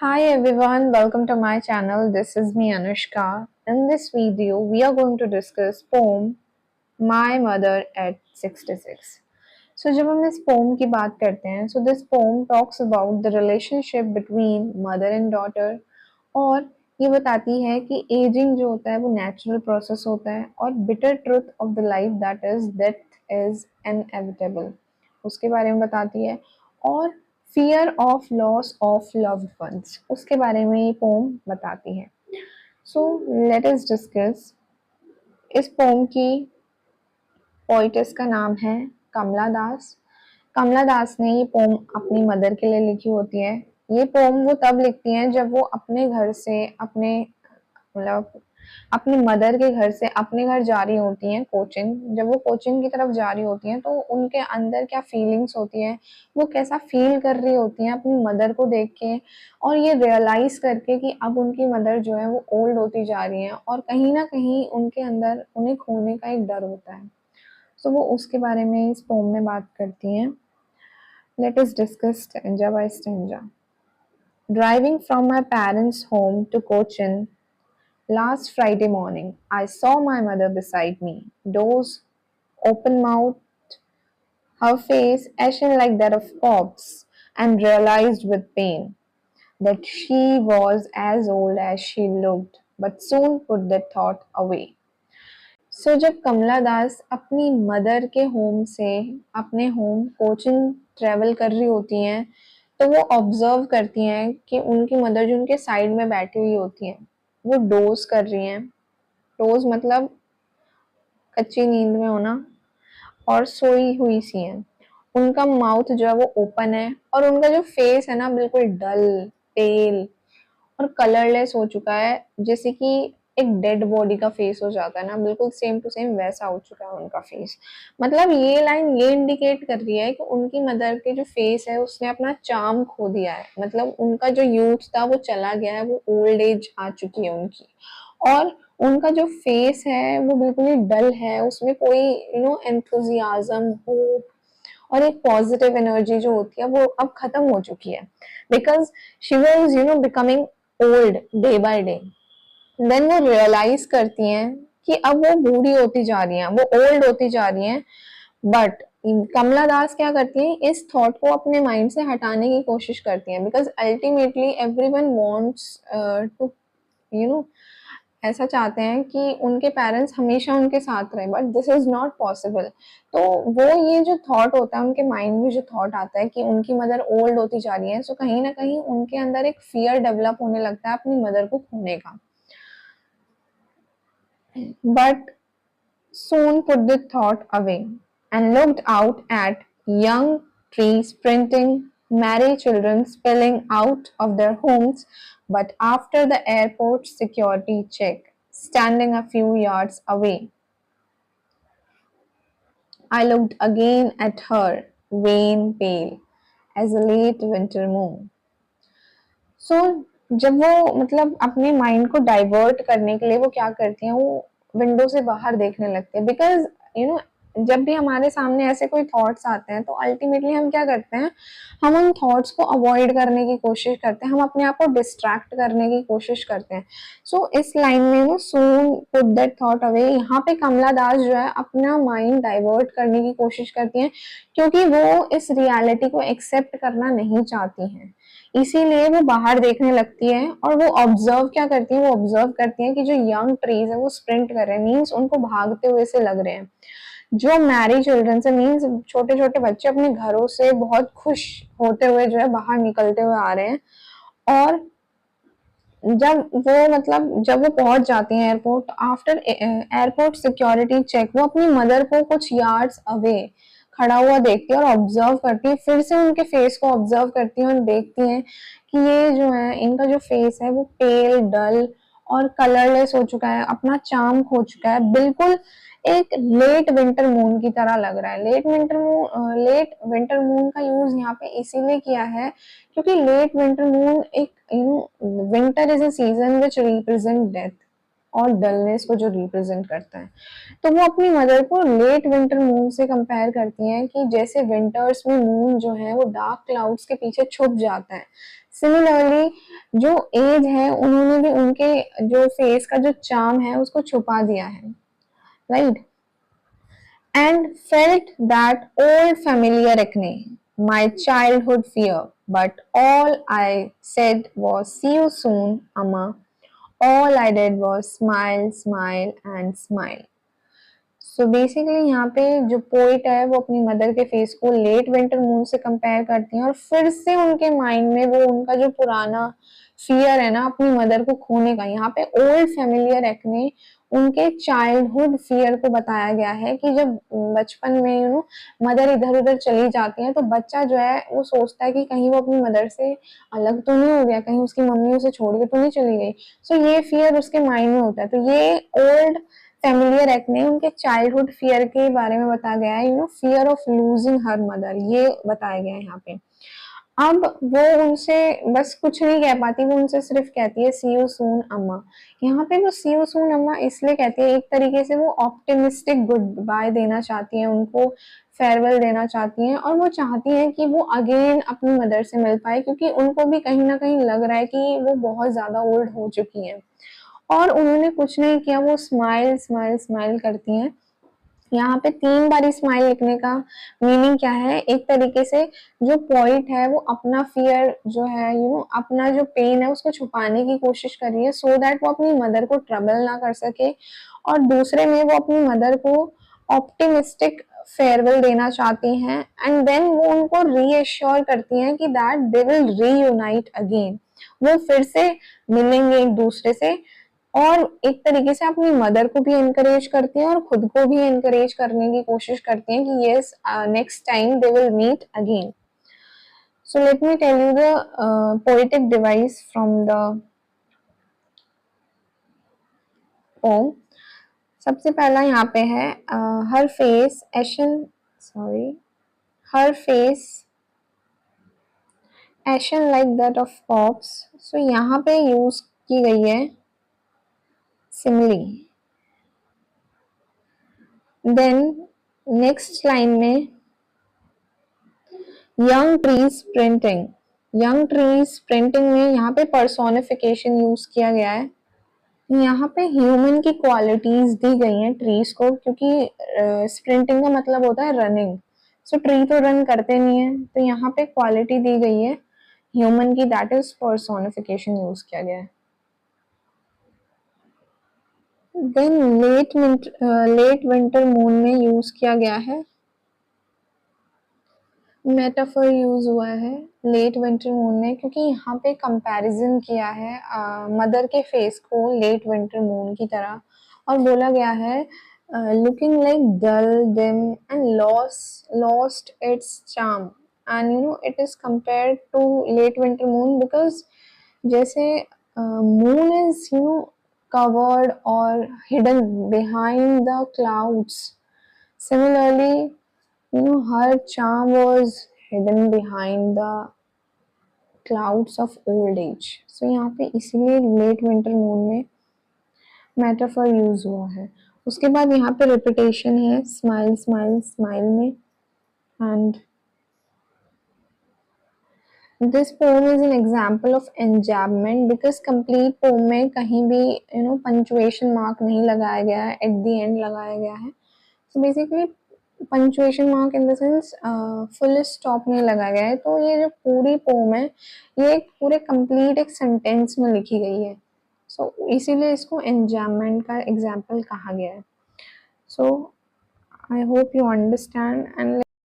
Hi everyone, welcome to my channel. This is me Anushka. In this video, we are going to discuss poem My Mother at 66. So जब हम इस poem की बात करते हैं, so this poem talks about the relationship between mother and daughter और ये बताती है कि aging जो होता है वो natural process होता है और bitter truth of the life that is death is inevitable उसके बारे में बताती है और fear of loss of loved ones उसके बारे में ये पोम बताती है। So let us discuss. इस पोम की पोइटेस का नाम है कमला दास। कमला दास ने ये पोम अपनी मदर के लिए लिखी होती है। ये पोम वो तब लिखती हैं जब वो अपने घर से मतलब अपनी मदर के घर से अपने घर जा रही होती हैं कोचिंग। जब वो कोचिंग की तरफ जा रही होती हैं तो उनके अंदर क्या फीलिंग्स होती हैं, वो कैसा फील कर रही होती हैं अपनी मदर को देख के और ये रियलाइज करके कि अब उनकी मदर जो है वो ओल्ड होती जा रही हैं और कहीं ना कहीं उनके अंदर उन्हें खोने का एक डर होता है। सो वो उसके बारे में इस पोम में बात करती हैं। Let us discuss stanza by stanza. Driving from my parents home to Cochin last Friday morning, I saw my mother beside me, doors open mouthed, her face ashen like that of corpse, and realized with pain that she was as old as she looked, but soon put that thought away. सो जब कमला दास अपनी mother के home से अपने home coaching travel कर रही होती हैं तो वो ऑब्जर्व करती हैं कि उनकी मदर जो उनके साइड में बैठी हुई होती हैं वो डोज कर रही हैं। डोज मतलब कच्ची नींद में होना और सोई हुई सी हैं। उनका माउथ जो है वो ओपन है और उनका जो फेस है ना बिल्कुल डल पेल और कलरलेस हो चुका है, जैसे कि एक डेड बॉडी का फेस हो जाता है ना, बिल्कुल सेम टू सेम वैसा हो चुका है उनका फेस। मतलब ये लाइन ये इंडिकेट कर रही है कि उनकी मदर के जो फेस है उसने अपना चार्म खो दिया है। मतलब उनका जो यूथ था वो चला गया है, वो ओल्ड एज आ चुकी है उनकी और उनका जो फेस है वो बिल्कुल ही डल है, उसमें कोई एंथुजियाज्म होप और एक पॉजिटिव एनर्जी जो होती है वो अब खत्म हो चुकी है because she was becoming old day by day. Then वो रियलाइज करती हैं कि अब वो बूढ़ी होती जा रही हैं, वो ओल्ड होती जा रही हैं। बट कमला दास क्या करती हैं, इस थॉट को अपने माइंड से हटाने की कोशिश करती हैं because ultimately everyone wants to you know ऐसा चाहते हैं कि उनके पेरेंट्स हमेशा उनके साथ रहें, but this is not possible. तो वो ये जो थॉट होता है उनके माइंड में, जो थॉट आता है कि उनकी मदर ओल्ड होती जा रही है, सो कहीं ना कहीं उनके अंदर एक फियर डेवलप होने लगता है अपनी मदर को खोने का। But soon put the thought away and looked out at young trees sprinting, merry children spilling out of their homes. But after the airport security check, standing a few yards away, I looked again at her, wan, pale as a late winter moon. सो जब वो मतलब अपने mind को divert करने के लिए वो क्या करती हैं, वो विंडो से बाहर देखने लगते हैं बिकॉज यू नो जब भी हमारे सामने ऐसे कोई थॉट्स आते हैं तो अल्टीमेटली हम क्या करते हैं, हम उन थॉट्स को अवॉइड करने की कोशिश करते हैं, हम अपने आप को डिस्ट्रैक्ट करने की कोशिश करते हैं। सो इस लाइन में वो सून पुट दैट थॉट अवे, यहाँ पे कमला दास जो है अपना माइंड डाइवर्ट करने की कोशिश करती हैं क्योंकि वो इस रियलिटी को एक्सेप्ट करना नहीं चाहती हैं। इसीलिए वो बाहर देखने लगती है और वो ऑब्जर्व क्या करती है, वो ऑब्जर्व करती है कि जो यंग ट्रीज है वो स्प्रिंट कर रहे हैं, मीन्स उनको भागते हुए से लग रहे हैं। जो मैरी चिल्ड्रन से मीन्स छोटे छोटे बच्चे अपने घरों से बहुत खुश होते हुए जो है बाहर निकलते हुए आ रहे हैं। और जब वो पहुंच जाती हैं airport, after airport security check, वो अपनी मदर को कुछ यार्ड्स अवे खड़ा हुआ देखती है और ऑब्जर्व करती है, फिर से उनके फेस को ऑब्जर्व करती है और देखती है कि ये जो है इनका जो फेस है वो पेल डल और कलरलेस हो चुका है, अपना चार्म खो चुका है, बिल्कुल एक लेट विंटर मून की तरह लग रहा है। लेट विंटर मून का यूज यहाँ पे इसीलिए किया है क्योंकि लेट विंटर मून एक winter is a season which represent death और डलनेस को जो रिप्रेजेंट करता है। तो वो अपनी मदर को लेट विंटर मून से कंपेयर करती हैं कि जैसे विंटर्स में मून जो है वो डार्क क्लाउड्स के पीछे छुप जाता है, सिमिलरली जो एज है, उन्होंने भी उनके जो फेस का जो चार्म है उसको छुपा दिया है, right? And felt that old familiar acne, my childhood fear. But all I said was, see you soon, Amma. All I did was smile, smile and smile. So basically यहाँ पे जो पोइट है वो अपनी मदर के face को late winter moon से compare करती हैं और फिर से उनके माइंड में वो उनका जो पुराना फियर है ना अपनी मदर को खोने का, यहाँ पे ओल्ड फेमिलियर एक्ने उनके चाइल्डहुड फियर को बताया गया है कि जब बचपन में मदर इधर उधर चली जाती है तो बच्चा जो है वो सोचता है कि कहीं वो अपनी मदर से अलग तो नहीं हो गया, कहीं उसकी मम्मी उसे छोड़ के तो नहीं चली गई। सो ये फियर उसके माइंड में होता है। तो ये ओल्ड फेमिलियर एक्ने उनके चाइल्डहुड फियर के बारे में बताया गया है, fear of losing her mother, ये बताया गया है यहाँ पे। अब वो उनसे बस कुछ नहीं कह पाती, वो उनसे सिर्फ कहती है सी यू सून अम्मा। यहाँ पे वो सी यू सून अम्मा इसलिए कहती है, एक तरीके से वो ऑप्टिमिस्टिक गुड बाय देना चाहती है, उनको फेयरवेल देना चाहती हैं और वो चाहती हैं कि वो अगेन अपनी मदर से मिल पाए, क्योंकि उनको भी कहीं ना कहीं लग रहा है कि वो बहुत ज्यादा ओल्ड हो चुकी हैं। और उन्होंने कुछ नहीं किया, वो स्माइल स्माइल स्माइल करती हैं। यहाँ पे 3 बारी स्माइल लिखने का मीनिंग क्या है, एक तरीके से जो पोइट है वो अपना फियर जो है अपना जो पेन है उसको छुपाने की कोशिश कर रही है, सो दैट वो अपनी मदर को ट्रबल ना कर सके। और दूसरे में वो अपनी मदर को ऑप्टिमिस्टिक फेयरवेल देना चाहती हैं एंड देन वो उनको रीएश्योर करती हैं कि that they will reunite again, वो फिर से मिलेंगे एक दूसरे से। और एक तरीके से अपनी मदर को भी एनकरेज करती हैं और खुद को भी एनकरेज करने की कोशिश करती हैं कि yes next time they will meet again. So let me tell you the poetic device from the poem. सबसे पहला यहाँ पे है her face ashen sorry her face ashen like that of corpse. So यहाँ पे यूज की गई है सिमिली। देन नेक्स्ट लाइन में young trees sprinting, young trees sprinting में यहाँ पे पर्सोनिफिकेशन यूज किया गया है। यहाँ पे ह्यूमन की क्वालिटीज दी गई हैं ट्रीज को, क्योंकि स्प्रिंटिंग का मतलब होता है रनिंग। सो ट्री तो रन करते नहीं है, तो यहाँ पे क्वालिटी दी गई है ह्यूमन की, दैट इज पर्सोनिफिकेशन यूज किया गया है। देन लेट विंटर मून में यूज किया गया है मेटाफर यूज हुआ है लेट विंटर मून में, क्योंकि यहाँ पे कंपैरिजन किया है मदर के फेस को लेट विंटर मून की तरह और बोला गया है looking like dull dim and lost its charm and it is compared to late winter moon because जैसे मून इज कवर्ड और hidden behind the clouds, similarly her charm was hidden behind the clouds of old age. So यहाँ पे इसीलिए late winter moon में metaphor use हुआ है। उसके बाद यहाँ पे रिपीटेशन है स्माइल स्माइल स्माइल में, and this poem is an example of enjambment because complete poem में कहीं भी पंचुएशन मार्क नहीं लगाया गया है, एट द एंड लगाया गया है। So basically punctuation mark in the sense full stop नहीं लगाया गया है। तो ये जो पूरी पोम है ये एक पूरे कंप्लीट एक सेंटेंस में लिखी गई है, सो इसीलिए इसको एंजैममेंट का एग्जाम्पल कहा गया है। So I hope you understand and